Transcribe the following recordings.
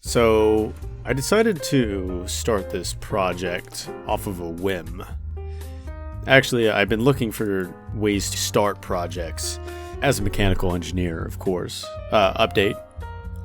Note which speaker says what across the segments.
Speaker 1: So I decided to start this project off of a whim. Actually, I've been looking for ways to start projects as a mechanical engineer, of course. Update,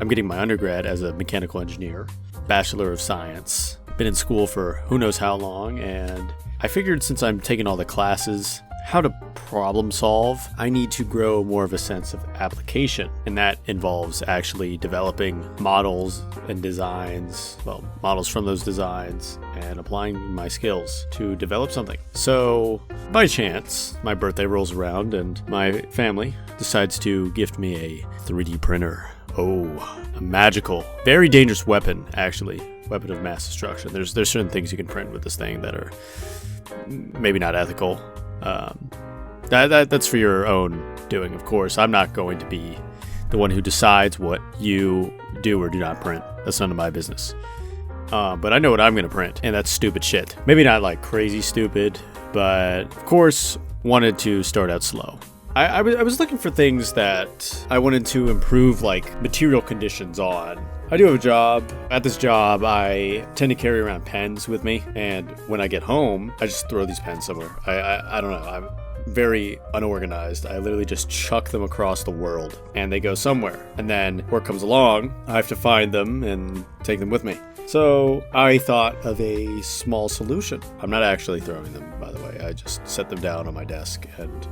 Speaker 1: I'm getting my undergrad as a mechanical engineer, Bachelor of Science. Been in school for who knows how long, and I figured since I'm taking all the classes, how to problem solve, I need to grow more of a sense of application. And that involves actually developing models and designs, models from those designs, and applying my skills to develop something. So by chance, my birthday rolls around and my family decides to gift me a 3D printer. Oh, a magical, very dangerous weapon, actually. Weapon of mass destruction. There's certain things you can print with this thing that are maybe not ethical. That's for your own doing, of course. I'm not going to be the one who decides what you do or do not print. That's none of my business. But I know what I'm going to print, and that's stupid shit. Maybe not like crazy stupid, but of course wanted to start out slow. I was looking for things that I wanted to improve, like material conditions on. I do have a job. At this job, I tend to carry around pens with me, and when I get home, I just throw these pens somewhere. I don't know. I'm very unorganized. I literally just chuck them across the world, and they go somewhere. And then work comes along, I have to find them and take them with me. So I thought of a small solution. I'm not actually throwing them, by the way. I just set them down on my desk, and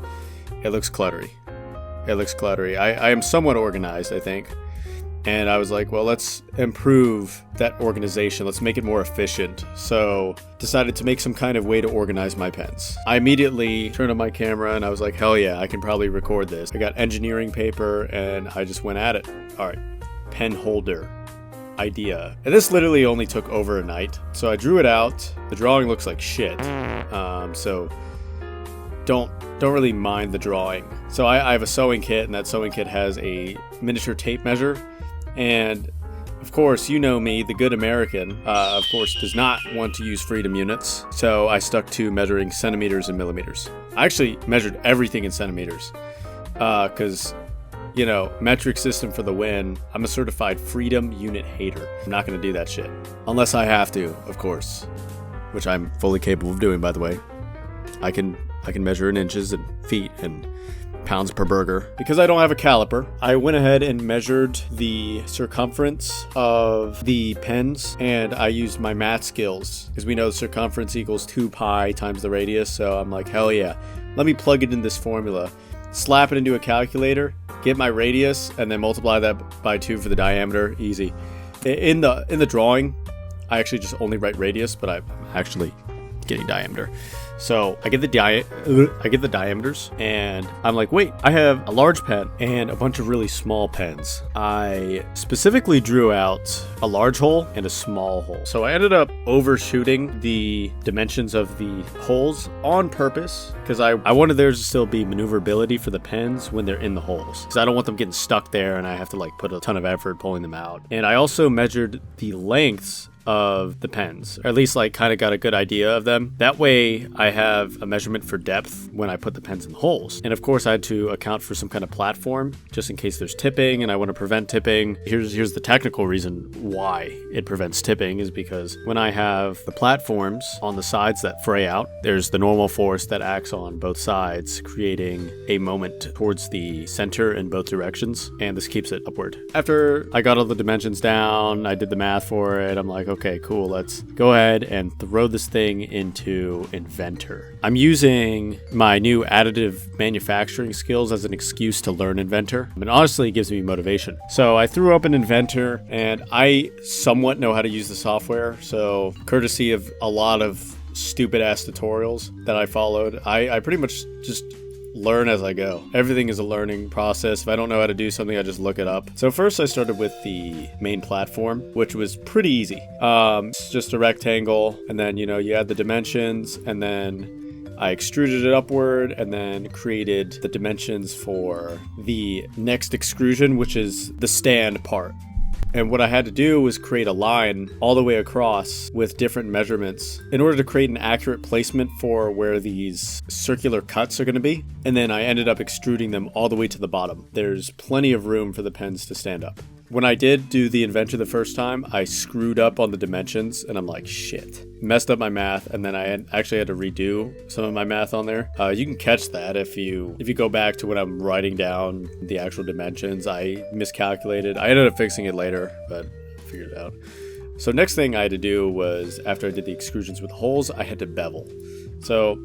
Speaker 1: it looks cluttery. I am somewhat organized, I think. And I was like, well, let's improve that organization. Let's make it more efficient. So decided to make some kind of way to organize my pens. I immediately turned on my camera and I was like, hell yeah, I can probably record this. I got engineering paper and I just went at it. All right, pen holder idea. And this literally only took over a night. So I drew it out. The drawing looks like shit. So don't really mind the drawing. So I have a sewing kit, and that sewing kit has a miniature tape measure. And of course, you know me, the good American, of course, does not want to use freedom units. So I stuck to measuring centimeters and millimeters. I actually measured everything in centimeters because, metric system for the win. I'm a certified freedom unit hater. I'm not going to do that shit unless I have to, of course, which I'm fully capable of doing, by the way. I can measure in inches and feet and pounds per burger. Because I don't have a caliper, I went ahead and measured the circumference of the pens, and I used my math skills because we know circumference equals 2 pi times the radius. So I'm like, hell yeah, let me plug it in this formula, slap it into a calculator, get my radius, and then multiply that by 2 for the diameter. Easy. In the drawing, I actually just only write radius, but I'm actually getting diameter. So I get the diameters, and I'm like, wait, I have a large pen and a bunch of really small pens. I specifically drew out a large hole and a small hole. So I ended up overshooting the dimensions of the holes on purpose because I wanted there to still be maneuverability for the pens when they're in the holes, because I don't want them getting stuck there and I have to put a ton of effort pulling them out. And I also measured the lengths of the pens, or at least kind of got a good idea of them. That way I have a measurement for depth when I put the pens in the holes. And of course I had to account for some kind of platform just in case there's tipping, and I want to prevent tipping. Here's the technical reason why it prevents tipping, is because when I have the platforms on the sides that fray out, there's the normal force that acts on both sides, creating a moment towards the center in both directions, and this keeps it upward. After I got all the dimensions down, I did the math for it, I'm like, okay, cool, let's go ahead and throw this thing into Inventor. I'm using my new additive manufacturing skills as an excuse to learn Inventor, and honestly, it gives me motivation. So I threw up an Inventor, and I somewhat know how to use the software, so courtesy of a lot of stupid-ass tutorials that I followed, I pretty much just learn as I go. Everything is a learning process. If I don't know how to do something, I just look it up. So first I started with the main platform, which was pretty easy. It's just a rectangle, and then, you add the dimensions, and then I extruded it upward and then created the dimensions for the next extrusion, which is the stand part. And what I had to do was create a line all the way across with different measurements in order to create an accurate placement for where these circular cuts are going to be. And then I ended up extruding them all the way to the bottom. There's plenty of room for the pens to stand up. When I did do the invention the first time, I screwed up on the dimensions, and I'm like, shit. Messed up my math, and then I actually had to redo some of my math on there. You can catch that if you go back to when I'm writing down the actual dimensions. I miscalculated. I ended up fixing it later, but I figured it out. So next thing I had to do was, after I did the extrusions with holes, I had to bevel. So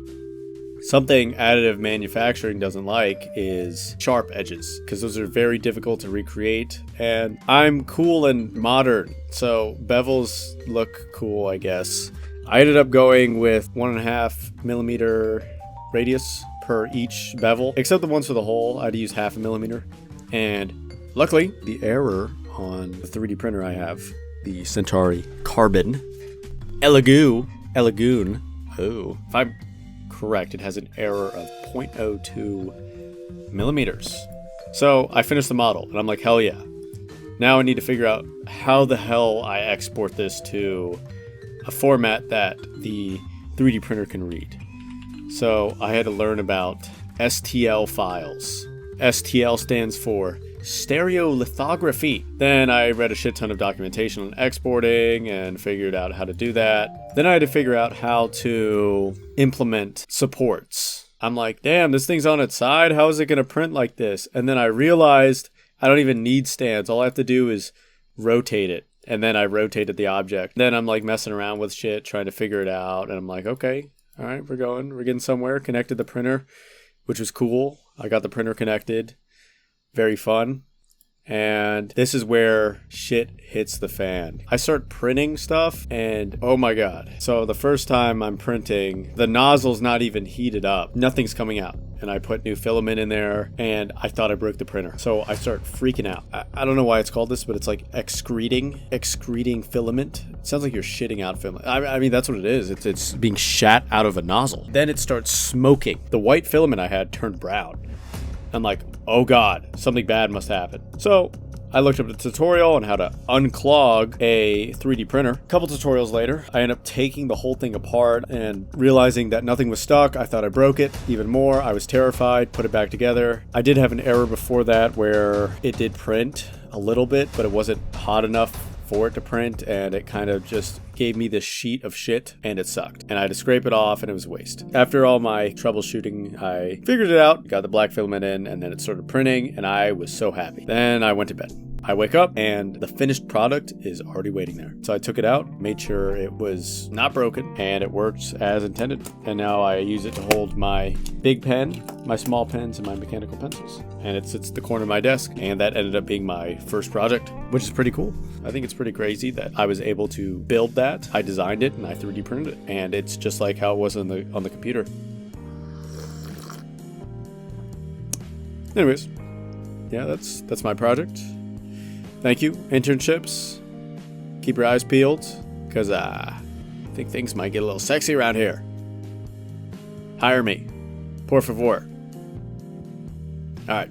Speaker 1: something additive manufacturing doesn't like is sharp edges, because those are very difficult to recreate, and I'm cool and modern, so bevels look cool, I guess. I ended up going with 1.5 millimeter radius per each bevel, except the ones for the hole. I had to use 0.5 millimeter, and luckily the error on the 3D printer I have, the Centauri Carbon Elagoon. Oh, if I'm correct, it has an error of 0.02 millimeters. So I finished the model, and I'm like, hell yeah. Now I need to figure out how the hell I export this to a format that the 3D printer can read. So I had to learn about STL files. STL stands for stereolithography. Then I read a shit ton of documentation on exporting and figured out how to do that. Then I had to figure out how to implement supports. I'm like, damn, this thing's on its side. How is it going to print like this? And then I realized I don't even need stands. All I have to do is rotate it. And then I rotated the object. Then I'm like messing around with shit, trying to figure it out. And I'm like, okay, all right, we're getting somewhere. Connected the printer, which was cool. I got the printer connected. Very fun. And this is where shit hits the fan. I start printing stuff, and oh my god. So the first time I'm printing, the nozzle's not even heated up. Nothing's coming out. And I put new filament in there, and I thought I broke the printer. So I start freaking out. I don't know why it's called this, but it's like excreting filament. It sounds like you're shitting out filament. I mean, that's what it is. It's being shat out of a nozzle. Then it starts smoking. The white filament I had turned brown. I'm like, oh god, something bad must happen. So I looked up a tutorial on how to unclog a 3D printer. A couple tutorials later, I ended up taking the whole thing apart and realizing that nothing was stuck. I thought I broke it even more. I was terrified, put it back together. I did have an error before that where it did print a little bit, but it wasn't hot enough for it to print, and it kind of just gave me this sheet of shit, and it sucked. And I had to scrape it off, and it was a waste. After all my troubleshooting, I figured it out, got the black filament in, and then it started printing, and I was so happy. Then I went to bed. I wake up, and the finished product is already waiting there. So I took it out, made sure it was not broken, and it worked as intended. And now I use it to hold my big pen, my small pens, and my mechanical pencils. And it sits at the corner of my desk, and that ended up being my first project, which is pretty cool. I think it's pretty crazy that I was able to build that. I designed it, and I 3D printed it, and it's just like how it was on the computer. Anyways, yeah, that's my project. Thank you, internships. Keep your eyes peeled, because I think things might get a little sexy around here. Hire me. Por favor. All right.